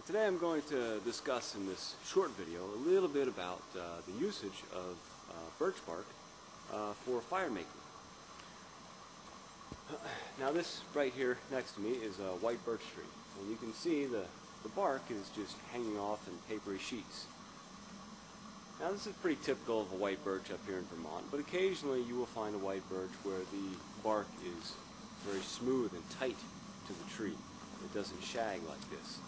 Today I'm going to discuss in this short video a little bit about the usage of birch bark for fire making. Now this right here next to me is a white birch tree, and you can see the bark is just hanging off in papery sheets. Now this is pretty typical of a white birch up here in Vermont, but occasionally you will find a white birch where the bark is very smooth and tight to the tree. It doesn't shag like this.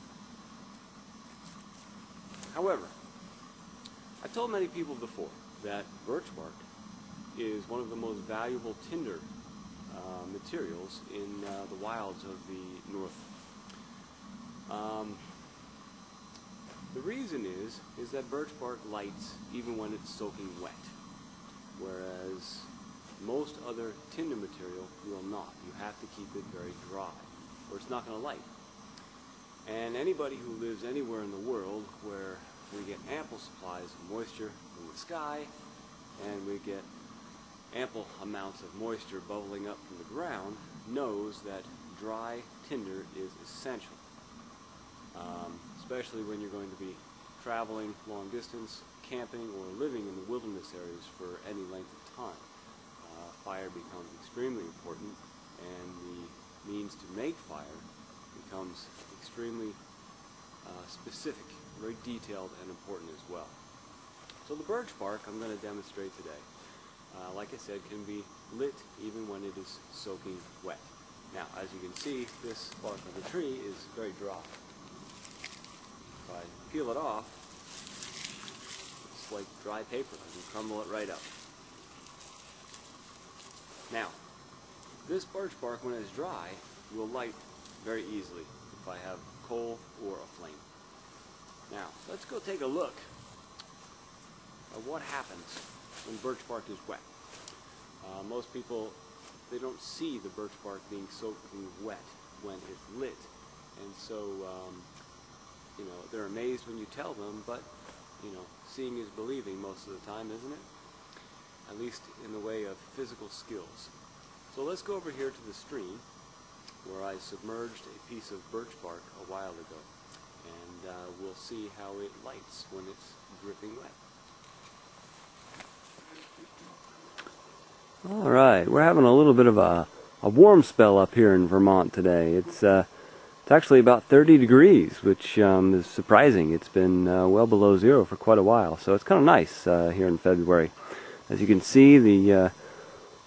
However, I've told many people before that birch bark is one of the most valuable tinder materials in the wilds of the north. The reason is that birch bark lights even when it's soaking wet, whereas most other tinder material will not. You have to keep it very dry, or it's not going to light. And anybody who lives anywhere in the world where we get ample supplies of moisture from the sky, and we get ample amounts of moisture bubbling up from the ground, knows that dry tinder is essential. Especially when you're going to be traveling long distance, camping, or living in the wilderness areas for any length of time. Fire becomes extremely important, and the means to make fire becomes extremely specific, very detailed and important as well. So the birch bark I'm going to demonstrate today, like I said, can be lit even when it is soaking wet. Now, as you can see, this bark of the tree is very dry. If I peel it off, it's like dry paper. I can crumble it right up. Now, this birch bark, when it's dry, will light very easily if I have coal or a flame. Now, let's go take a look at what happens when birch bark is wet. Most people, they don't see the birch bark being soaking wet when it's lit, and so you know, they're amazed when you tell them, but you know, seeing is believing most of the time, isn't it? At least in the way of physical skills. So let's go over here to the stream where I submerged a piece of birch bark a while ago, and we'll see how it lights when it's dripping wet. Alright, we're having a little bit of a warm spell up here in Vermont today. It's actually about 30 degrees, which is surprising. It's been well below zero for quite a while, so it's kind of nice here in February. As you can see, the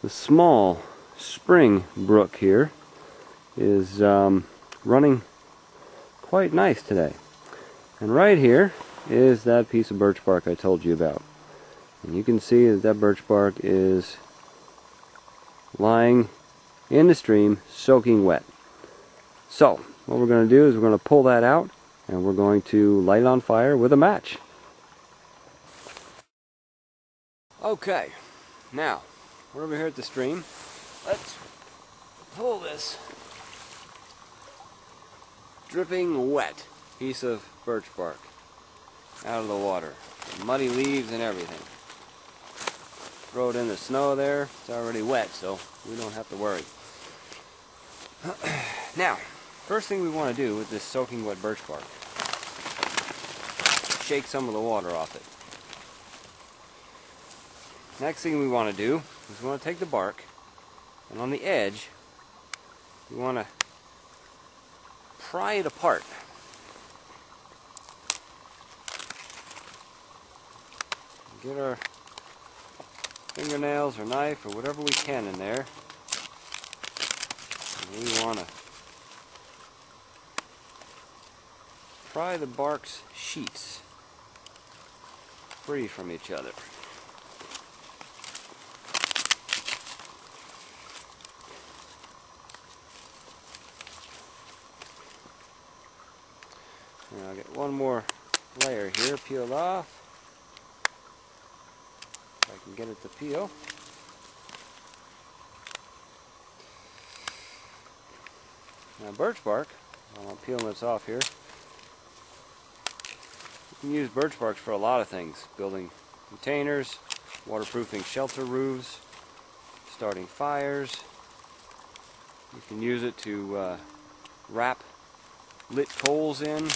small spring brook here is running quite nice today. And right here is that piece of birch bark I told you about. And you can see that birch bark is lying in the stream, soaking wet. So, what we're going to do is we're going to pull that out, and we're going to light it on fire with a match. Okay, now, we're over here at the stream. Let's pull this dripping wet piece of birch bark out of the water. Muddy leaves and everything. Throw it in the snow there. It's already wet, so we don't have to worry. Now, first thing we want to do with this soaking wet birch bark, shake some of the water off it. Next thing we want to do is we want to take the bark, and on the edge, we want to pry it apart. Get our fingernails or knife or whatever we can in there. And we want to pry the bark's sheets free from each other. And I'll get one more layer here peeled off. If I can get it to peel. Now birch bark, I'm peeling this off here. You can use birch bark for a lot of things. Building containers, waterproofing shelter roofs, starting fires. You can use it to wrap lit coals in.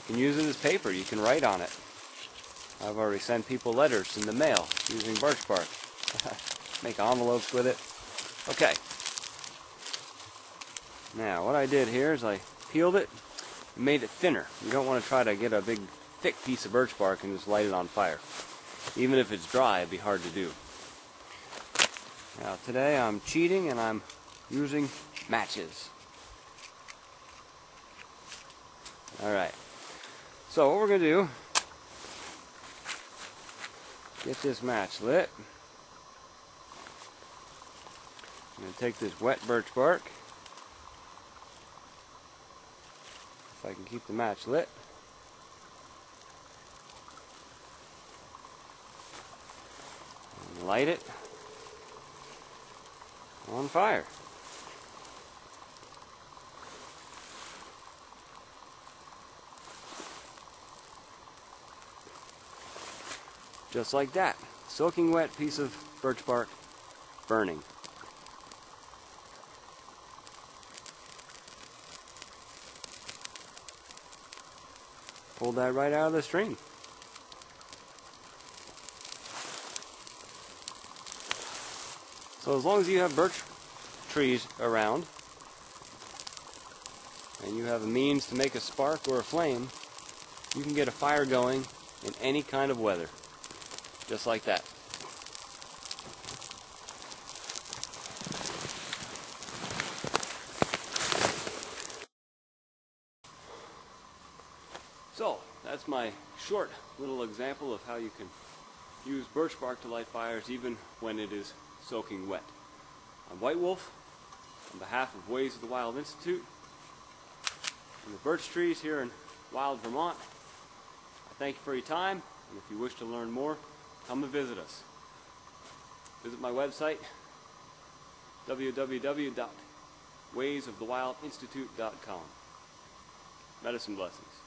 can use it as paper. You can write on it. I've already sent people letters in the mail using birch bark. Make envelopes with it. Okay. Now, what I did here is I peeled it and made it thinner. You don't want to try to get a big, thick piece of birch bark and just light it on fire. Even if it's dry, it'd be hard to do. Now, today I'm cheating and I'm using matches. Alright. So, what we're going to do, get this match lit. I'm going to take this wet birch bark. If I can keep the match lit. And light it on fire. Just like that. Soaking wet piece of birch bark burning. Pulled that right out of the stream. So as long as you have birch trees around and you have a means to make a spark or a flame, you can get a fire going in any kind of weather. Just like that. So, that's my short little example of how you can use birch bark to light fires even when it is soaking wet. I'm White Wolf, on behalf of Ways of the Wild Institute, and the birch trees here in Wild Vermont. I thank you for your time, and if you wish to learn more, come and visit us. Visit my website, www.waysofthewildinstitute.com. Medicine blessings.